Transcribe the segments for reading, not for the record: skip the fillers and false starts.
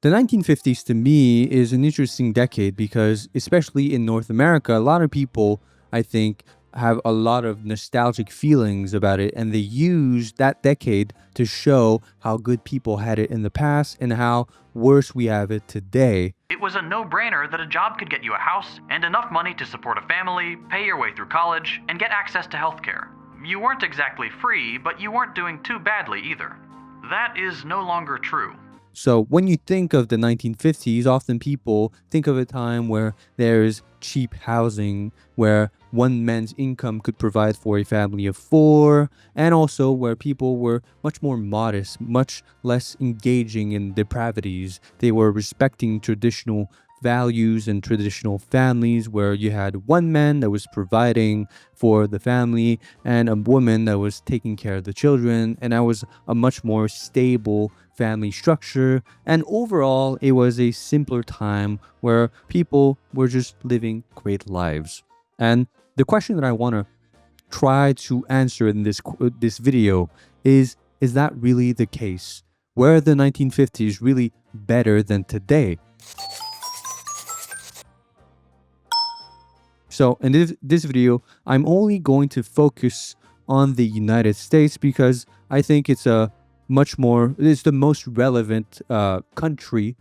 The 1950s to me is an interesting decade because, especially in North America, a lot of people, I think, have a lot of nostalgic feelings about it, and they use that decade to show how good people had it in the past and how worse we have it today. It was a no-brainer that a job could get you a house and enough money to support a family, pay your way through college, and get access to healthcare. You weren't exactly free, but you weren't doing too badly either. That is no longer true. So when you think of the 1950s, often people think of a time where there's cheap housing, where one man's income could provide for a family of four, and also where people were much more modest, much less engaging in depravities. They were respecting traditional values and traditional families, where you had one man that was providing for the family and a woman that was taking care of the children, and that was a much more stable family structure. And overall, it was a simpler time where people were just living great lives. And the question that I want to try to answer in this video is that really the case? Were the 1950s really better than today? So in this video, I'm only going to focus on the United States because I think it's the most relevant country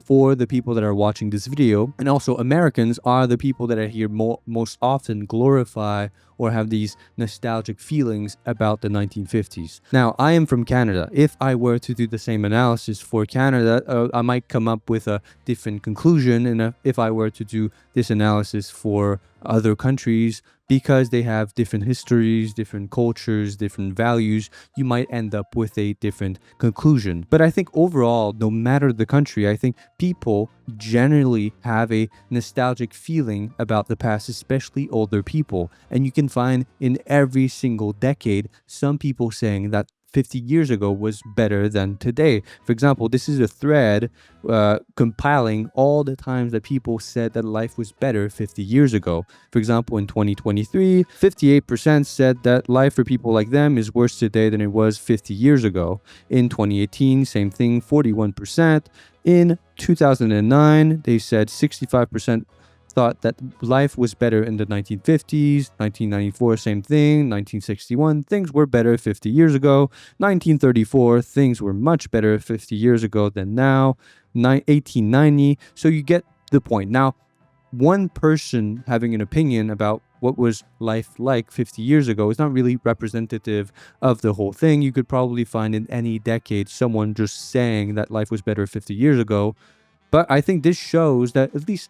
for the people that are watching this video. And also Americans are the people that I hear most often glorify or have these nostalgic feelings about the 1950s. Now, I am from Canada. If I were to do the same analysis for Canada, I might come up with a different conclusion. And if I were to do this analysis for other countries, because they have different histories, different cultures, different values, you might end up with a different conclusion. But I think overall, no matter the country, I think people generally have a nostalgic feeling about the past, especially older people. And you can find in every single decade, some people saying that 50 years ago was better than today. For example, this is a thread compiling all the times that people said that life was better 50 years ago. For example, in 2023, 58% said that life for people like them is worse today than it was 50 years ago. In 2018, same thing, 41%. In 2009, they said 65% thought that life was better in the 1950s. 1994, same thing. 1961, things were better 50 years ago. 1934, things were much better 50 years ago than now. 1890, so you get the point. Now, one person having an opinion about what was life like 50 years ago is not really representative of the whole thing. You could probably find in any decade someone just saying that life was better 50 years ago. But I think this shows that at least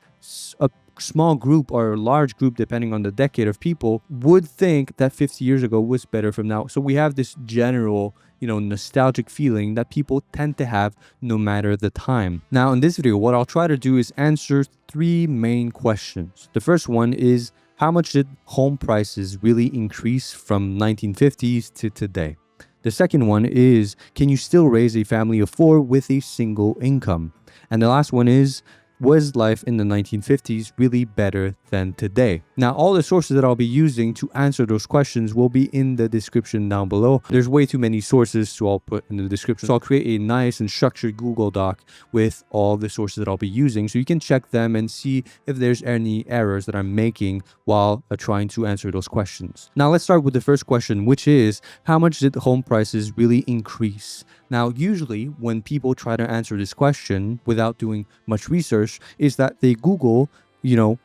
a small group or a large group, depending on the decade of people, would think that 50 years ago was better from now. So we have this general, nostalgic feeling that people tend to have no matter the time. Now, in this video, what I'll try to do is answer three main questions. The first one is, how much did home prices really increase from 1950s to today? The second one is, can you still raise a family of four with a single income? And the last one is, was life in the 1950s really better than today? Now, all the sources that I'll be using to answer those questions will be in the description down below. There's way too many sources to all put in the description. So I'll create a nice and structured Google Doc with all the sources that I'll be using, so you can check them and see if there's any errors that I'm making while trying to answer those questions. Now, let's start with the first question, which is, how much did home prices really increase? Now, usually when people try to answer this question without doing much research, is that they Google,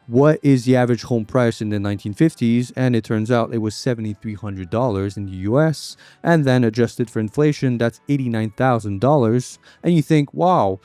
what is the average home price in the 1950s? And it turns out it was $7,300 in the US. And then adjusted for inflation, that's $89,000. And you think, wow,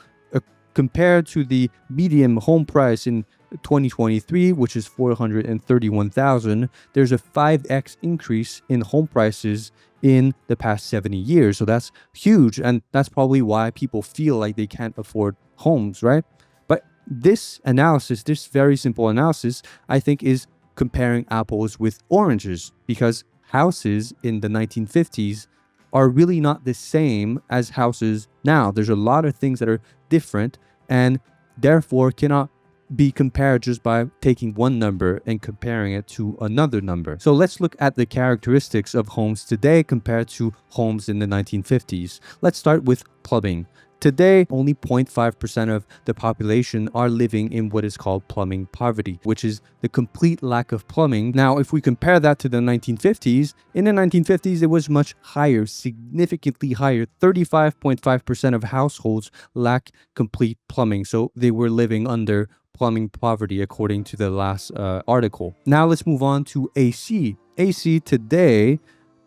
compared to the median home price in 2023, which is $431,000, there's a 5x increase in home prices in the past 70 years. So that's huge. And that's probably why people feel like they can't afford homes, right? But this analysis, this very simple analysis, I think is comparing apples with oranges, because houses in the 1950s are really not the same as houses now. There's a lot of things that are different and therefore cannot be compared just by taking one number and comparing it to another number. So let's look at the characteristics of homes today compared to homes in the 1950s. Let's start with plumbing. today, only 0.5% of the population are living in what is called plumbing poverty, which is the complete lack of plumbing. Now, if we compare that to the 1950s, in the 1950s, it was much higher, significantly higher. 35.5% of households lack complete plumbing. So they were living under plumbing poverty, according to the last article. Now let's move on to AC. AC today,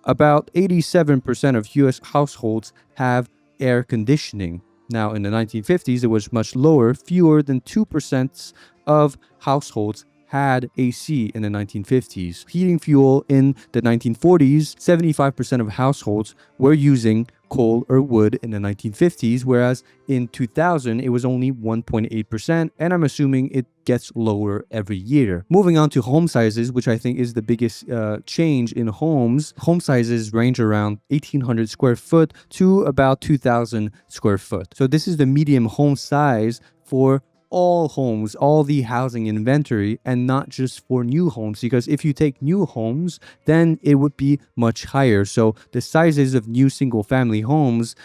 about 87% of US households have air conditioning. Now, in the 1950s, it was much lower. Fewer than 2% of households had AC in the 1950s. Heating fuel in the 1940s, 75% of households were using coal or wood in the 1950s, whereas in 2000, it was only 1.8%, and I'm assuming it gets lower every year. Moving on to home sizes, which I think is the biggest change in homes. Home sizes range around 1,800 square foot to about 2,000 square foot. So this is the medium home size for all homes, all the housing inventory, and not just for new homes, because if you take new homes, then it would be much higher. So the sizes of new single family homes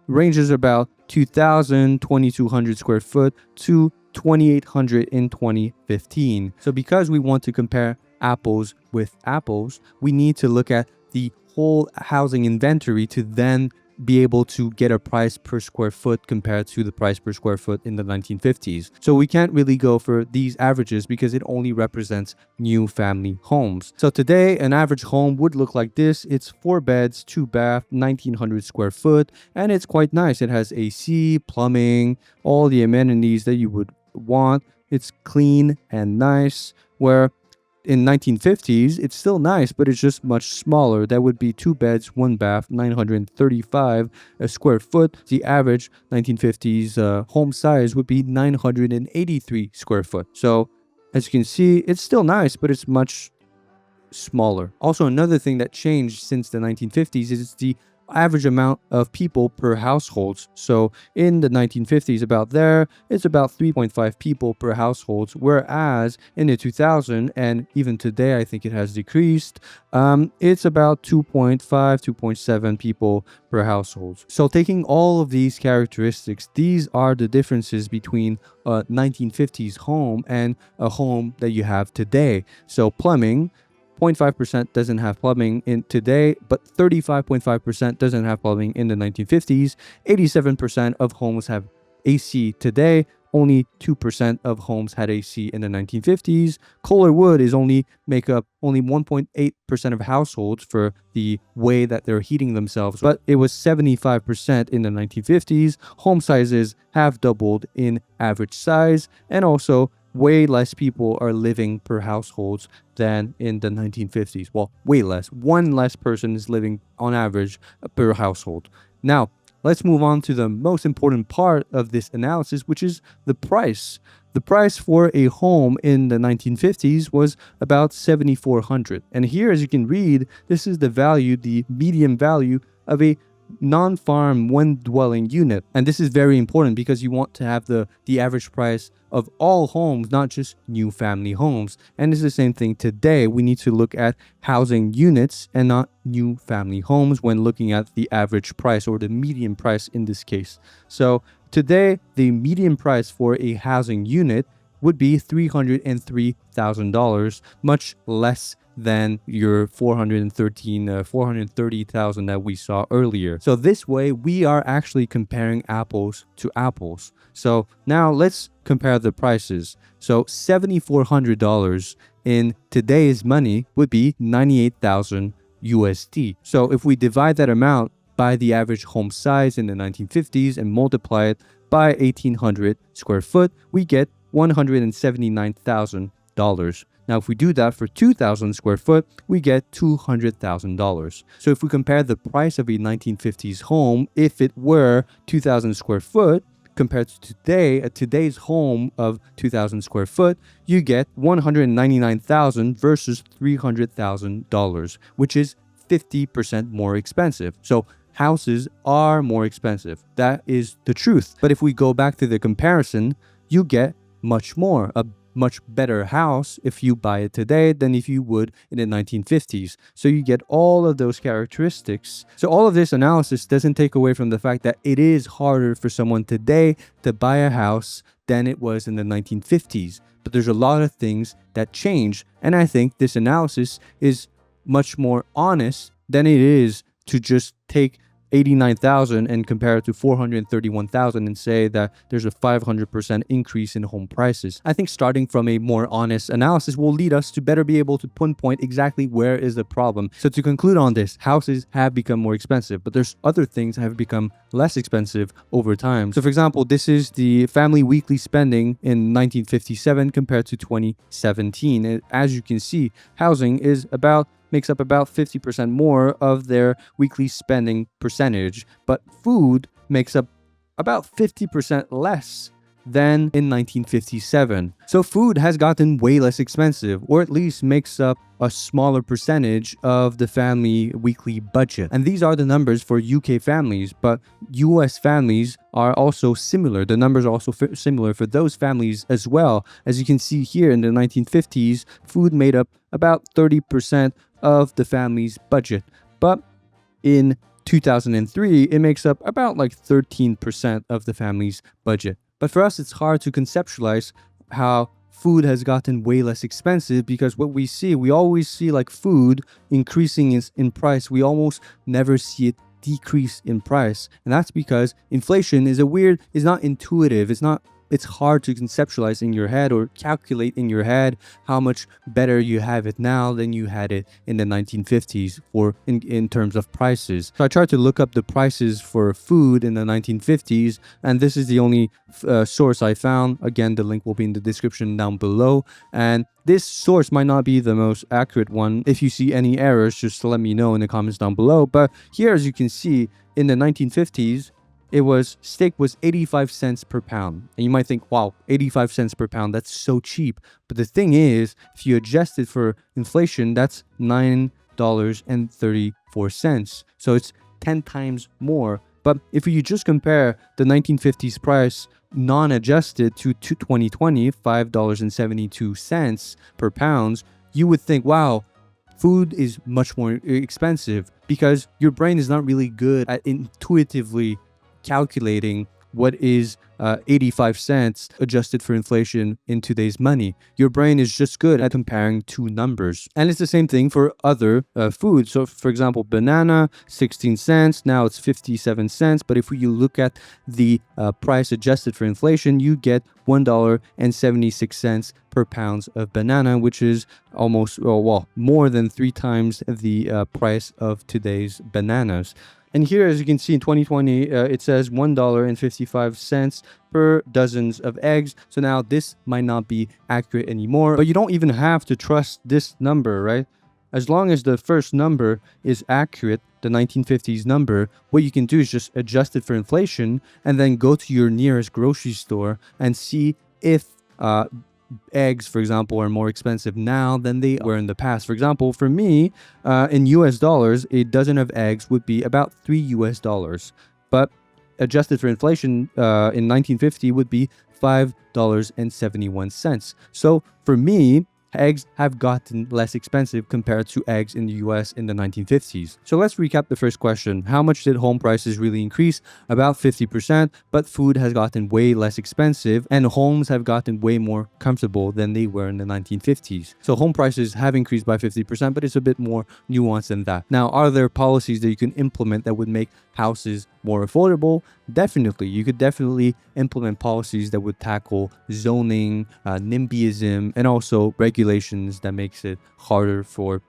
ranges about 2,000, 2,200 square foot to 2,800 in 2015. So because we want to compare apples with apples, we need to look at the whole housing inventory to then be able to get a price per square foot compared to the price per square foot in the 1950s. So we can't really go for these averages because it only represents new family homes. So today, an average home would look like this. It's 4 beds, 2 bath, 1,900 square foot, and it's quite nice. It has AC, plumbing, all the amenities that you would want. It's clean and nice, where in 1950s, it's still nice, but it's just much smaller. That would be 2 beds, 1 bath, 935 square foot. The average 1950s home size would be 983 square foot. So as you can see, it's still nice, but it's much smaller. Also, another thing that changed since the 1950s is the average amount of people per household. So in the 1950s, about there, it's about 3.5 people per household, whereas in the 2000 and even today, I think it has decreased. It's about 2.5, 2.7 people per household. So taking all of these characteristics, these are the differences between a 1950s home and a home that you have today. So plumbing, 0.5% doesn't have plumbing in today, but 35.5% doesn't have plumbing in the 1950s. 87% of homes have AC today. Only 2% of homes had AC in the 1950s. Coal or wood is make up only 1.8% of households for the way that they're heating themselves, but it was 75% in the 1950s. Home sizes have doubled in average size, and also way less people are living per households than in the 1950s. Well, way less. One less person is living on average per household. Now, let's move on to the most important part of this analysis, which is the price. The price for a home in the 1950s was about $7,400. And here, as you can read, this is the value, the median value of a non-farm one dwelling unit. And this is very important because you want to have the average price of all homes, not just new family homes. And it's the same thing today. We need to look at housing units and not new family homes when looking at the average price, or the median price in this case. So today, the median price for a housing unit would be $303,000, much less than your $430,000 that we saw earlier. So this way, we are actually comparing apples to apples. So now let's compare the prices. So $7,400 in today's money would be 98,000 USD. So if we divide that amount by the average home size in the 1950s and multiply it by 1,800 square foot, we get $179,000. Now, if we do that for 2,000 square foot, we get $200,000. So if we compare the price of a 1950s home, if it were 2,000 square foot, compared to today's home of 2,000 square foot, you get $199,000 versus $300,000, which is 50% more expensive. So houses are more expensive. That is the truth. But if we go back to the comparison, you get much more, a much better house if you buy it today than if you would in the 1950s. So you get all of those characteristics. So all of this analysis doesn't take away from the fact that it is harder for someone today to buy a house than it was in the 1950s. But there's a lot of things that change. And I think this analysis is much more honest than it is to just take 89,000 and compare it to 431,000 and say that there's a 500% increase in home prices. I think starting from a more honest analysis will lead us to better be able to pinpoint exactly where is the problem. So to conclude on this, houses have become more expensive, but there's other things that have become less expensive over time. So for example, this is the family weekly spending in 1957 compared to 2017. And as you can see, housing makes up about 50% more of their weekly spending percentage, but food makes up about 50% less than in 1957. So food has gotten way less expensive, or at least makes up a smaller percentage of the family weekly budget. And these are the numbers for UK families, but US families are also similar. The numbers are also similar for those families as well. As you can see here, in the 1950s, food made up about 30% of the family's budget, but in 2003 it makes up about like 13% of the family's budget. But for us, it's hard to conceptualize how food has gotten way less expensive, because what we always see like food increasing in price. We almost never see it decrease in price. And that's because inflation is not intuitive. It's hard to conceptualize in your head or calculate in your head how much better you have it now than you had it in the 1950s in terms of prices. So I tried to look up the prices for food in the 1950s, and this is the only source I found. Again, the link will be in the description down below. And this source might not be the most accurate one. If you see any errors, just let me know in the comments down below. But here, as you can see, in the 1950s, steak was 85 cents per pound. And you might think, wow, 85 cents per pound, that's so cheap. But the thing is, if you adjust it for inflation, that's $9.34. So it's 10 times more. But if you just compare the 1950s price non-adjusted to 2020, $5.72 per pound, you would think, wow, food is much more expensive, because your brain is not really good at intuitively calculating what is 85 cents adjusted for inflation in today's money. Your brain is just good at comparing two numbers. And it's the same thing for other foods. So for example, banana, 16 cents, now it's 57 cents. But if you look at the price adjusted for inflation, you get $1.76 per pound of banana, which is almost, more than 3 times the price of today's bananas. And here, as you can see, in 2020, it says $1.55 per dozens of eggs. So now this might not be accurate anymore, but you don't even have to trust this number, right? As long as the first number is accurate, the 1950s number, what you can do is just adjust it for inflation and then go to your nearest grocery store and see if eggs, for example, are more expensive now than they were in the past. For example, for me, in US dollars, a dozen of eggs would be about $3. But adjusted for inflation, in 1950 would be $5.71. So for me, eggs have gotten less expensive compared to eggs in the US in the 1950s. So let's recap the first question. How much did home prices really increase? About 50%, but food has gotten way less expensive and homes have gotten way more comfortable than they were in the 1950s. So home prices have increased by 50%, but it's a bit more nuanced than that. Now, are there policies that you can implement that would make houses more affordable? Definitely. You could definitely implement policies that would tackle zoning, NIMBYism, and also regulations that makes it harder for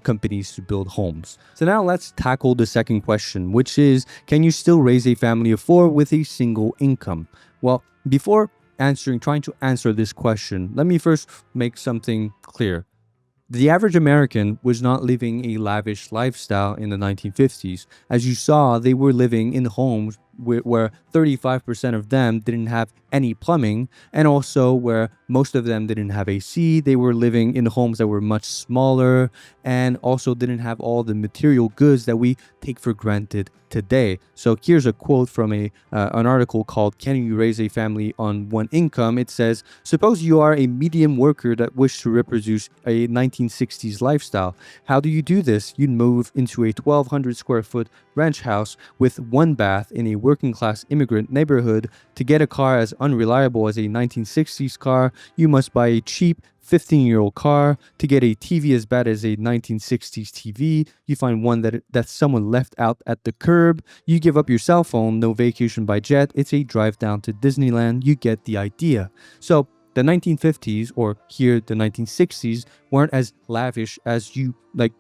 companies to build homes. So now let's tackle the second question, which is, can you still raise a family of 4 with a single income? Well, before trying to answer this question, let me first make something clear. The average American was not living a lavish lifestyle in the 1950s. As you saw, they were living in homes where 35% of them didn't have any plumbing, and also where most of them didn't have AC. They were living in homes that were much smaller and also didn't have all the material goods that we take for granted today. So here's a quote from an article called "Can You Raise a Family on One Income?" It says, "Suppose you are a medium worker that wishes to reproduce a 1960s lifestyle. How do you do this? You'd move into a 1,200 square foot ranch house with one bath in a working class immigrant neighborhood. To get a car as unreliable as a 1960s car, you must buy a cheap 15-year-old car. To get a TV as bad as a 1960s TV, you find one that someone left out at the curb. You give up your cell phone, no vacation by jet, it's a drive down to Disneyland. You get the idea." So the 1950s, or here the 1960s, weren't as lavish as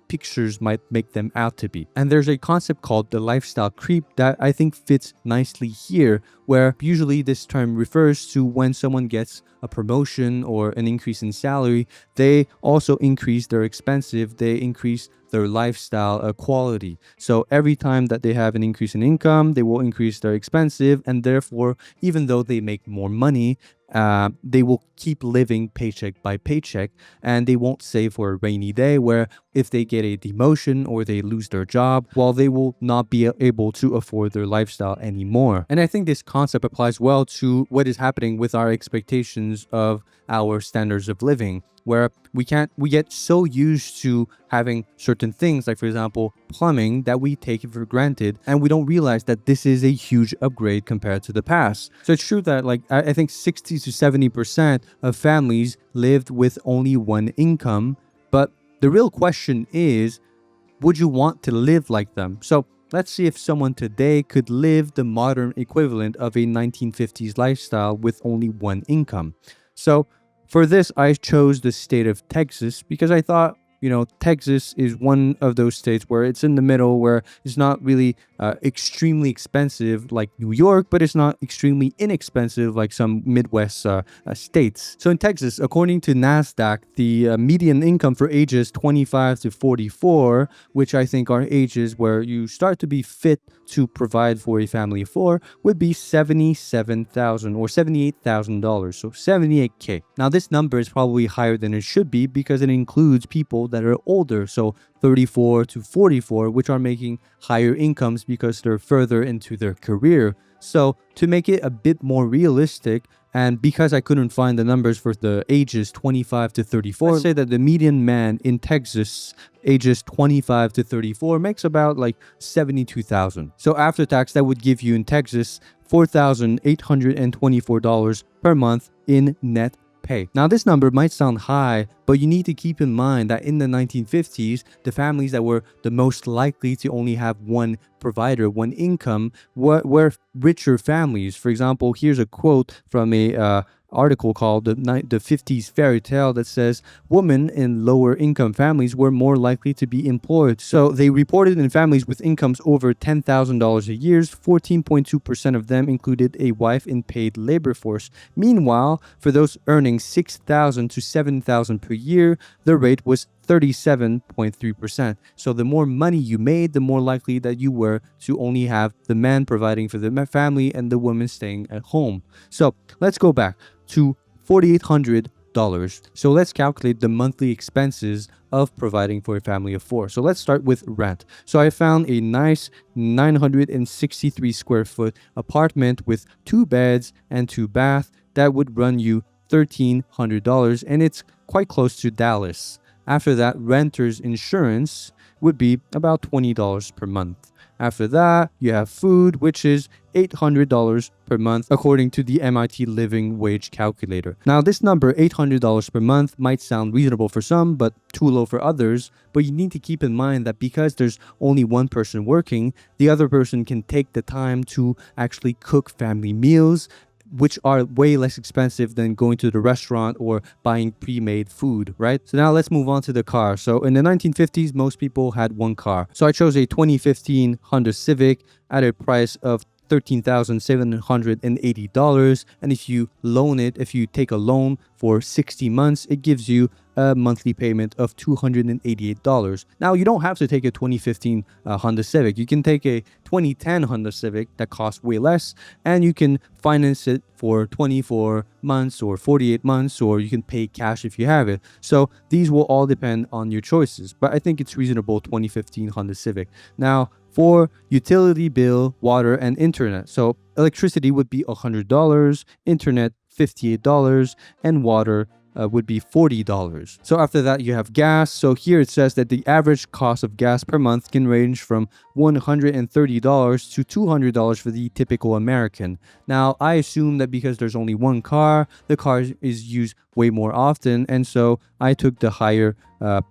pictures might make them out to be. And there's a concept called the lifestyle creep that I think fits nicely here, where usually this term refers to when someone gets a promotion or an increase in salary, they also increase their expensive, they increase their lifestyle quality. So every time that they have an increase in income, they will increase their expensive, and therefore, even though they make more money, they will keep living paycheck by paycheck, and they won't save for a rainy day, where if they get a demotion or they lose their job, well, they will not be able to afford their lifestyle anymore. And I think this concept applies well to what is happening with our expectations of our standards of living, where we get so used to having certain things, like for example plumbing, that we take it for granted, and we don't realize that this is a huge upgrade compared to the past. So it's true that I think 60 to 70% of families lived with only one income, but the real question is, would you want to live like them? So let's see if someone today could live the modern equivalent of a 1950s lifestyle with only one income. So for this, I chose the state of Texas because I thought, Texas is one of those states where it's in the middle, where it's not really extremely expensive like New York, but it's not extremely inexpensive like some Midwest states. So in Texas, according to NASDAQ, the median income for ages 25 to 44, which I think are ages where you start to be fit to provide for a family of four, would be $77,000 or $78,000, so $78K. Now this number is probably higher than it should be because it includes people that are older, so 34 to 44, which are making higher incomes because they're further into their career. So to make it a bit more realistic, and because I couldn't find the numbers for the ages 25 to 34, let's say that the median man in Texas, ages 25 to 34, makes about $72,000. So after tax, that would give you in Texas $4,824 per month in net pay. Now this number might sound high, but you need to keep in mind that in the 1950s, the families that were the most likely to only have one provider, one income, were richer families. For example, here's a quote from a article called the 50s Fairy Tale that says women in lower income families were more likely to be employed. So they reported in families with incomes over $10,000 a year, 14.2% of them included a wife in paid labor force. Meanwhile, for those earning $6,000 to $7,000 per year, the rate was 37.3%. So the more money you made, the more likely that you were to only have the man providing for the family and the woman staying at home. So let's go back to $4,800. So let's calculate the monthly expenses of providing for a family of four. So let's start with rent. So I found a nice 963 square foot apartment with 2 beds and 2 baths that would run you $1,300, and it's quite close to Dallas. After that, renter's insurance would be about $20 per month. After that, you have food, which is $800 per month, according to the MIT Living Wage Calculator. Now, this number, $800 per month, might sound reasonable for some, but too low for others. But you need to keep in mind that because there's only one person working, the other person can take the time to actually cook family meals, which are way less expensive than going to the restaurant or buying pre-made food, right? So now let's move on to the car. So in the 1950s, most people had one car. So I chose a 2015 Honda Civic at a price of $13,780, and if you take a loan for 60 months, it gives you a monthly payment of $288. Now, you don't have to take a 2015 Honda Civic. You can take a 2010 Honda Civic that costs way less, and you can finance it for 24 months or 48 months, or you can pay cash if you have it. So these will all depend on your choices, but I think it's reasonable 2015 Honda Civic. Now, for utility bill, water, and internet. So electricity would be $100, internet $58, and water would be $40. So after that, you have gas. So here it says that the average cost of gas per month can range from $130 to $200 for the typical American. Now, I assume that because there's only one car, the car is used way more often, and so I took the higher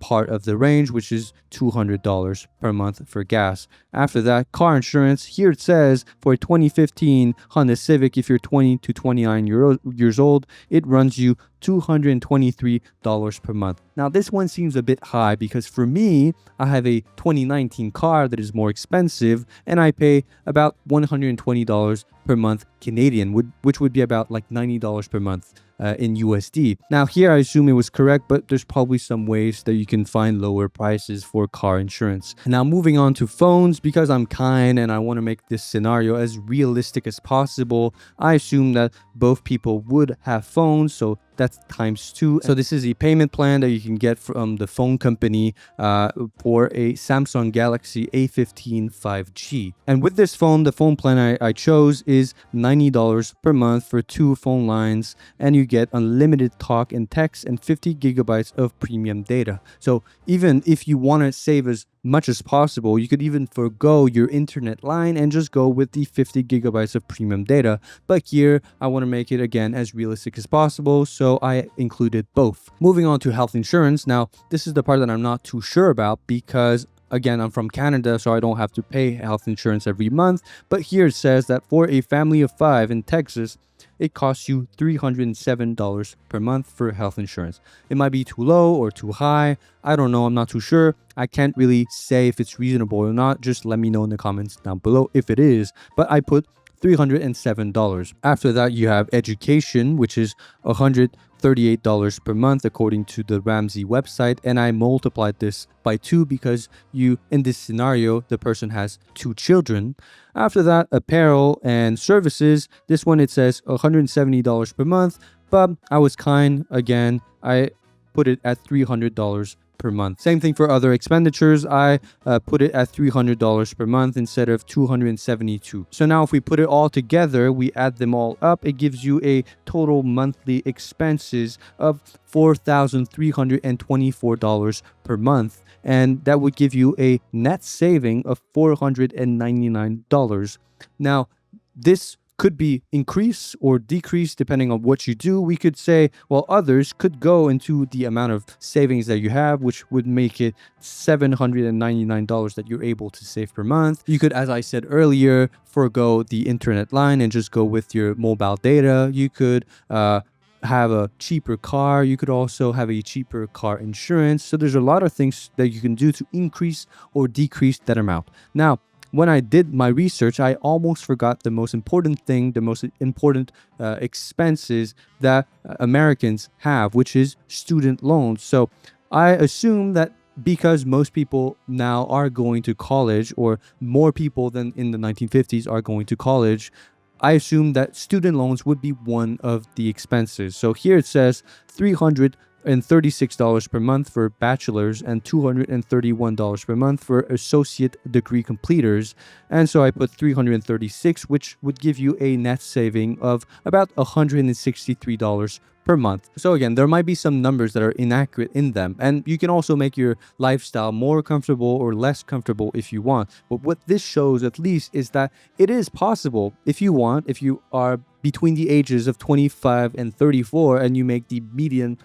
part of the range, which is $200 per month for gas. After that, car insurance. Here it says for a 2015 Honda Civic, if you're 20 to 29 years old, it runs you $223 per month. Now, this one seems a bit high because for me, I have a 2019 car that is more expensive, and I pay about $120 per month Canadian, which would be about like $90 per month in USD. Now here I assume it was correct, but there's probably some ways that you can find lower prices for car insurance. Now moving on to phones, because I'm kind and I want to make this scenario as realistic as possible, I assume that both people would have phones, so that's ×2. So this is a payment plan that you can get from the phone company for a Samsung Galaxy A15 5G. And with this phone, the phone plan I chose is $90 per month for 2 phone lines, and you get unlimited talk and text and 50 gigabytes of premium data. So even if you want to save as much as possible, you could even forgo your internet line and just go with the 50 gigabytes of premium data. But here I want to make it again as realistic as possible, so I included both. Moving on to health insurance. Now this is the part that I'm not too sure about because again, I'm from Canada, so I don't have to pay health insurance every month. But here it says that for a family of 5 in Texas, it costs you $307 per month for health insurance. It might be too low or too high. I don't know. I'm not too sure. I can't really say if it's reasonable or not. Just let me know in the comments down below if it is. But I put $307. After that, you have education, which is $138 per month according to the Ramsey website, and I multiplied this by 2 because in this scenario the person has 2 children. After that, apparel and services, this one it says $170 per month, but I was kind again, I put it at $300 per month. Same thing for other expenditures. I put it at $300 per month instead of $272. So now if we put it all together, we add them all up, it gives you a total monthly expenses of $4,324 per month, and that would give you a net saving of $499. Now this could be increase or decrease depending on what you do. We could say, well, others could go into the amount of savings that you have, which would make it $799 that you're able to save per month. You could, as I said earlier, forego the internet line and just go with your mobile data. You could have a cheaper car. You could also have a cheaper car insurance. So there's a lot of things that you can do to increase or decrease that amount. Now, when I did my research, I almost forgot the most important thing, the most important expenses that Americans have, which is student loans. So I assume that because most people now are going to college, or more people than in the 1950s are going to college, I assume that student loans would be one of the expenses. So here it says $336 per month for bachelors and $231 per month for associate degree completers. And so I put 336, which would give you a net saving of about $163 per month. So again, there might be some numbers that are inaccurate in them, and you can also make your lifestyle more comfortable or less comfortable if you want. But what this shows at least is that it is possible if you want, if you are between the ages of 25 and 34 and you make the median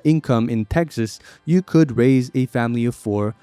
income in Texas, you could raise a family of 4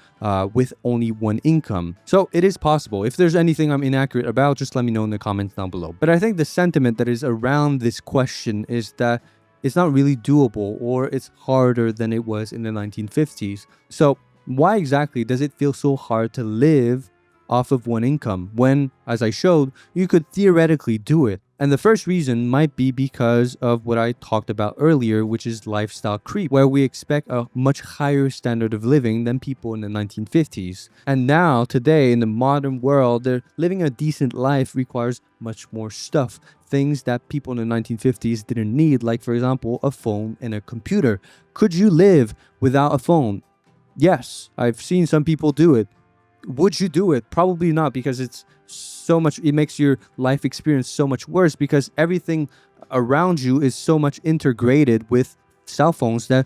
with only one income. So it is possible. If there's anything I'm inaccurate about, just let me know in the comments down below. But I think the sentiment that is around this question is that it's not really doable, or it's harder than it was in the 1950s. So why exactly does it feel so hard to live off of one income when, as I showed, you could theoretically do it? And the first reason might be because of what I talked about earlier, which is lifestyle creep, where we expect a much higher standard of living than people in the 1950s. And now, today, in the modern world, living a decent life requires much more stuff. Things that people in the 1950s didn't need, like, for example, a phone and a computer. Could you live without a phone? Yes, I've seen some people do it. Would you do it? Probably not, because it makes your life experience so much worse, because everything around you is so much integrated with cell phones that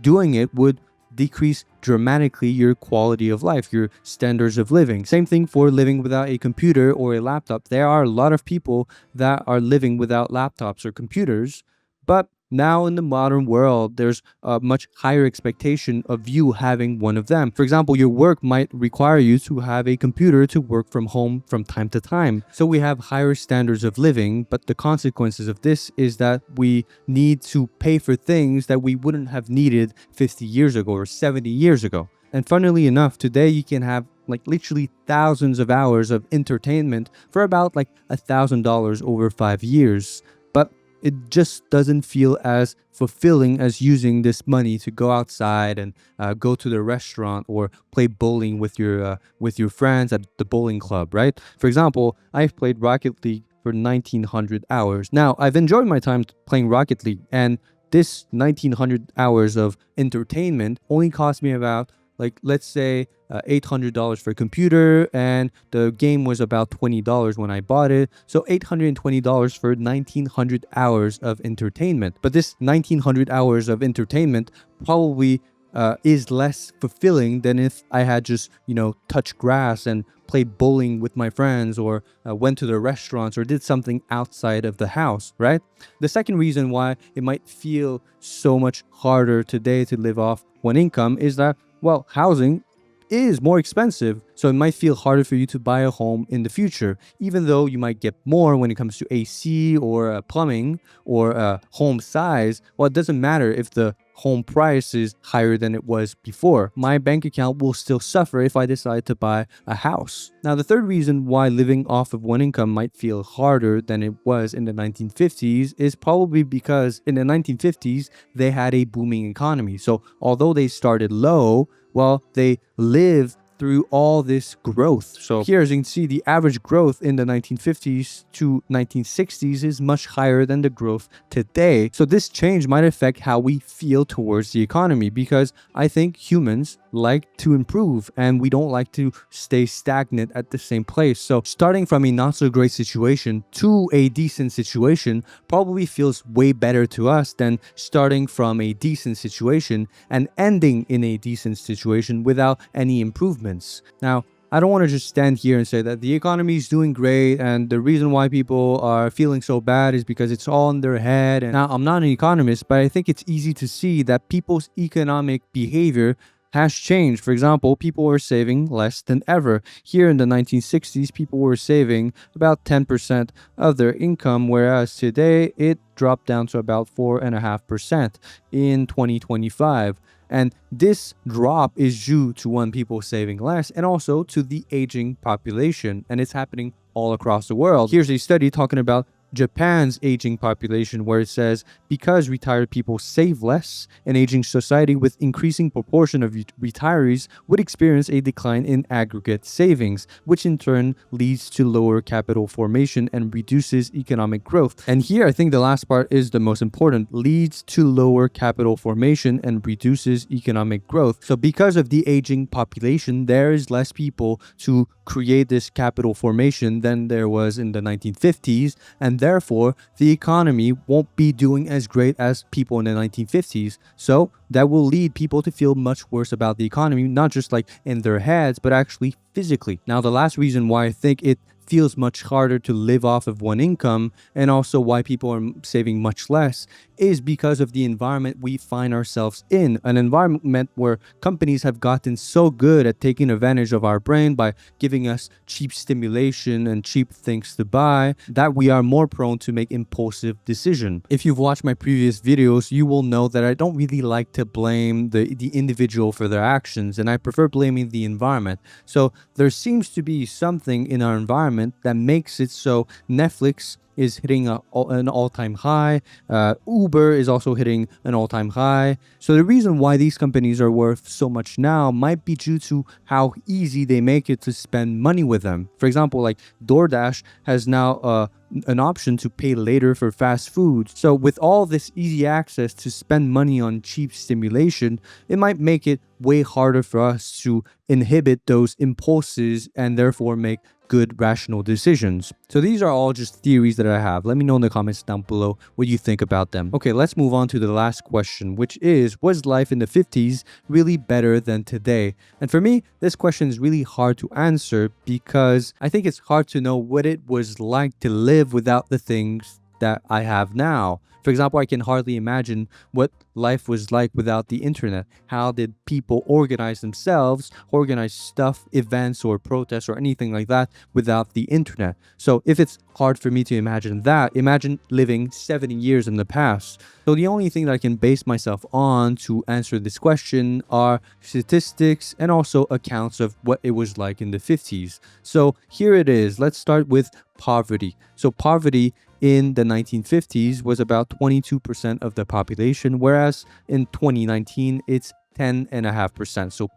doing it would decrease dramatically your quality of life, your standards of living. Same thing for living without a computer or a laptop. There are a lot of people that are living without laptops or computers, but now in the modern world, there's a much higher expectation of you having one of them. For example, your work might require you to have a computer to work from home from time to time. So we have higher standards of living, but the consequences of this is that we need to pay for things that we wouldn't have needed 50 years ago or 70 years ago. And funnily enough, today you can have like literally thousands of hours of entertainment for about like $1,000 over 5 years. But it just doesn't feel as fulfilling as using this money to go outside and go to the restaurant or play bowling with your friends at the bowling club, right? For example, I've played Rocket League for 1900 hours. Now, I've enjoyed my time playing Rocket League, and this 1900 hours of entertainment only cost me about, like, let's say $800 for a computer, and the game was about $20 when I bought it. So $820 for 1900 hours of entertainment. But this 1900 hours of entertainment probably is less fulfilling than if I had just, touched grass and played bowling with my friends, or went to the restaurants or did something outside of the house, right? The second reason why it might feel so much harder today to live off one income is that, well, housing is more expensive, so it might feel harder for you to buy a home in the future, even though you might get more when it comes to AC or plumbing or home size. Well, it doesn't matter if the home price is higher than it was before. My bank account will still suffer if I decide to buy a house. Now, the third reason why living off of one income might feel harder than it was in the 1950s is probably because in the 1950s, they had a booming economy. So although they started low, well, they lived through all this growth. So here, as you can see, the average growth in the 1950s to 1960s is much higher than the growth today. So this change might affect how we feel towards the economy, because I think humans like to improve and we don't like to stay stagnant at the same place. So starting from a not so great situation to a decent situation probably feels way better to us than starting from a decent situation and ending in a decent situation without any improvements. Now, I don't want to just stand here and say that the economy is doing great and the reason why people are feeling so bad is because it's all in their head. And now, I'm not an economist, but I think it's easy to see that people's economic behavior has changed. For example, people were saving less than ever. Here in the 1960s, people were saving about 10% of their income, whereas today it dropped down to about 4.5% in 2025. And this drop is due to, one, people saving less, and also to the aging population. And it's happening all across the world. Here's a study talking about Japan's aging population, where it says because retired people save less, an aging society with increasing proportion of retirees would experience a decline in aggregate savings, which in turn leads to lower capital formation and reduces economic growth. And here, I think the last part is the most important: leads to lower capital formation and reduces economic growth. So because of the aging population, there is less people to create this capital formation than there was in the 1950s, and therefore the economy won't be doing as great as people in the 1950s. So that will lead people to feel much worse about the economy, not just like in their heads, but actually physically. Now, the last reason why I think it feels much harder to live off of one income, and also why people are saving much less, is because of the environment we find ourselves in. An environment where companies have gotten so good at taking advantage of our brain by giving us cheap stimulation and cheap things to buy, that we are more prone to make impulsive decisions. If you've watched my previous videos, you will know that I don't really like to blame the individual for their actions, and I prefer blaming the environment. So there seems to be something in our environment that makes it so Netflix is hitting an all-time high. Uber is also hitting an all-time high. So the reason why these companies are worth so much now might be due to how easy they make it to spend money with them. For example, like DoorDash has now an option to pay later for fast food. So with all this easy access to spend money on cheap stimulation, it might make it way harder for us to inhibit those impulses and therefore make good rational decisions. So these are all just theories that I have. Let me know in the comments down below what you think about them. Okay, let's move on to the last question, which is, was life in the 50s really better than today? And for me, this question is really hard to answer because I think it's hard to know what it was like to live without the things that I have now. For example, I can hardly imagine what life was like without the internet. How did people organize themselves, organize stuff, events, or protests, or anything like that without the internet? So if it's hard for me to imagine that, imagine living 70 years in the past. So the only thing that I can base myself on to answer this question are statistics and also accounts of what it was like in the 50s. So here it is. Let's start with poverty. So poverty in the 1950s was about 22% of the population, whereas in 2019 it's 10.5%. So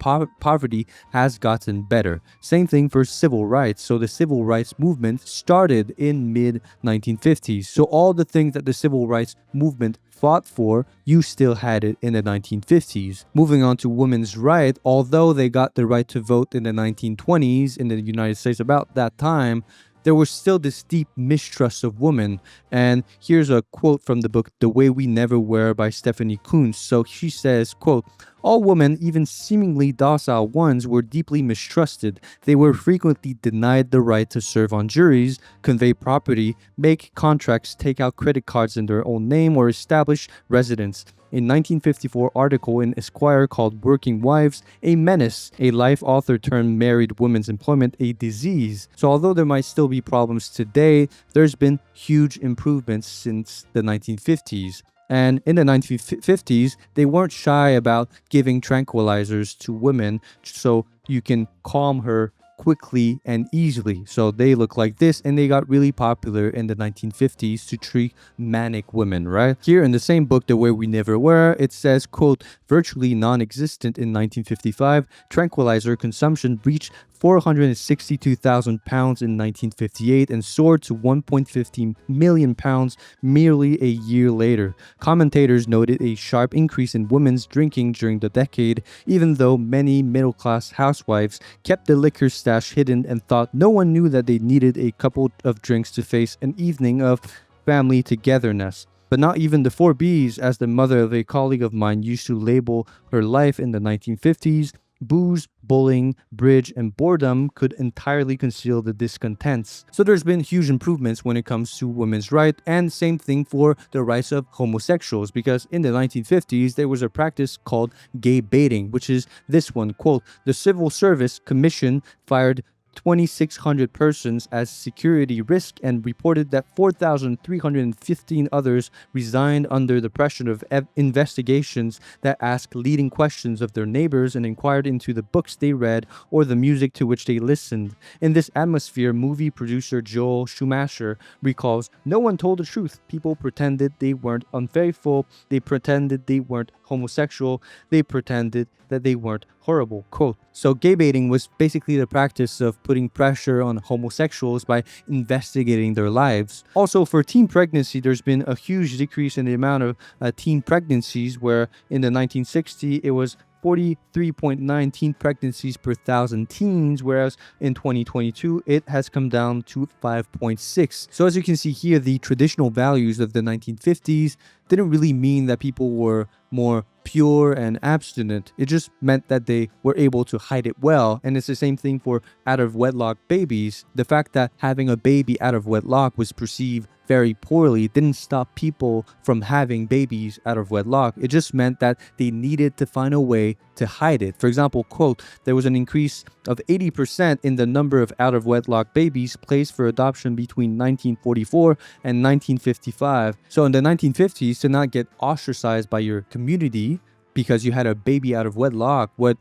poverty has gotten better. Same thing for civil rights. So the civil rights movement started in mid 1950s. So all the things that the civil rights movement fought for, you still had it in the 1950s. Moving on to women's right, although they got the right to vote in the 1920s in the United States about that time, there was still this deep mistrust of women. And here's a quote from the book The Way We Never Were by Stephanie Coontz. So she says, quote, "All women, even seemingly docile ones, were deeply mistrusted. They were frequently denied the right to serve on juries, convey property, make contracts, take out credit cards in their own name, or establish residence. A 1954 article in Esquire called Working Wives a Menace, a life author turned married women's employment a disease." So although there might still be problems today, there's been huge improvements since the 1950s. And in the 1950s, they weren't shy about giving tranquilizers to women so you can calm her quickly and easily. So they look like this, and they got really popular in the 1950s to treat manic women, right? Here in the same book, The Way We Never Were, it says, quote, "Virtually non-existent in 1955, tranquilizer consumption reached 462,000 pounds in 1958 and soared to 1.15 million pounds merely a year later. Commentators noted a sharp increase in women's drinking during the decade, even though many middle-class housewives kept the liquor stash hidden and thought no one knew that they needed a couple of drinks to face an evening of family togetherness. But not even the 4Bs, as the mother of a colleague of mine used to label her life in the 1950s, booze, bowling, bridge, and boredom could entirely conceal the discontents." So there's been huge improvements when it comes to women's rights, and same thing for the rights of homosexuals, because in the 1950s there was a practice called gay baiting, which is this one, quote, "The Civil Service Commission fired 2,600 persons as security risk and reported that 4,315 others resigned under the pressure of investigations that asked leading questions of their neighbors and inquired into the books they read or the music to which they listened. In this atmosphere, movie producer Joel Schumacher recalls, no one told the truth. People pretended they weren't unfaithful. They pretended they weren't homosexual. They pretended that they weren't horrible." Quote. So gay baiting was basically the practice of putting pressure on homosexuals by investigating their lives. Also, for teen pregnancy, there's been a huge decrease in the amount of teen pregnancies, where in the 1960s it was 43.9 teen pregnancies per thousand teens, whereas in 2022 it has come down to 5.6. So as you can see here, the traditional values of the 1950s didn't really mean that people were more pure and abstinent. It just meant that they were able to hide it well. And it's the same thing for out of wedlock babies. The fact that having a baby out of wedlock was perceived very poorly didn't stop people from having babies out of wedlock. It just meant that they needed to find a way to hide it. For example, quote, "There was an increase of 80% in the number of out of wedlock babies placed for adoption between 1944 and 1955. So in the 1950s, to not get ostracized by your community because you had a baby out of wedlock, what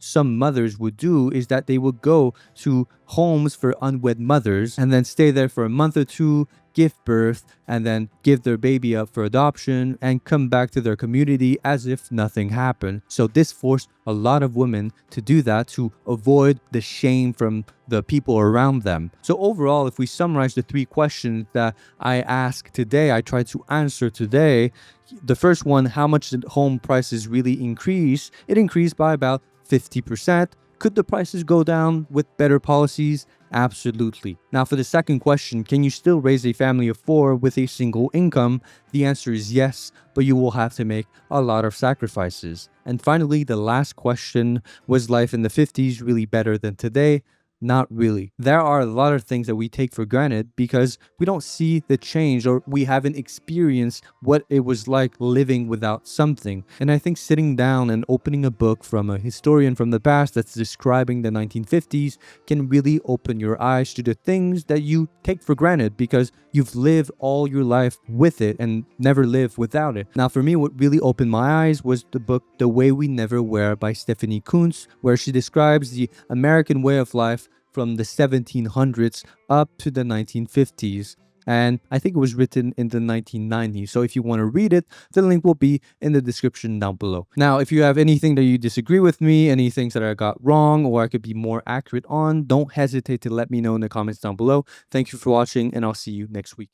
some mothers would do is that they would go to homes for unwed mothers and then stay there for a month or two, give birth, and then give their baby up for adoption and come back to their community as if nothing happened. So this forced a lot of women to do that to avoid the shame from the people around them. So overall, if we summarize the 3 questions that I asked today, I tried to answer today. The first one, how much did home prices really increase? It increased by about 50%. Could the prices go down with better policies? Absolutely. Now, for the second question, can you still raise a family of 4 with a single income? The answer is yes, but you will have to make a lot of sacrifices. And finally, the last question, was life in the 50s really better than today? Not really. There are a lot of things that we take for granted because we don't see the change or we haven't experienced what it was like living without something. And I think sitting down and opening a book from a historian from the past that's describing the 1950s can really open your eyes to the things that you take for granted because you've lived all your life with it and never lived without it. Now, for me, what really opened my eyes was the book The Way We Never Were by Stephanie Coontz, where she describes the American way of life from the 1700s up to the 1950s. And I think it was written in the 1990s. So if you want to read it, the link will be in the description down below. Now, if you have anything that you disagree with me, any things that I got wrong or I could be more accurate on, don't hesitate to let me know in the comments down below. Thank you for watching, and I'll see you next week.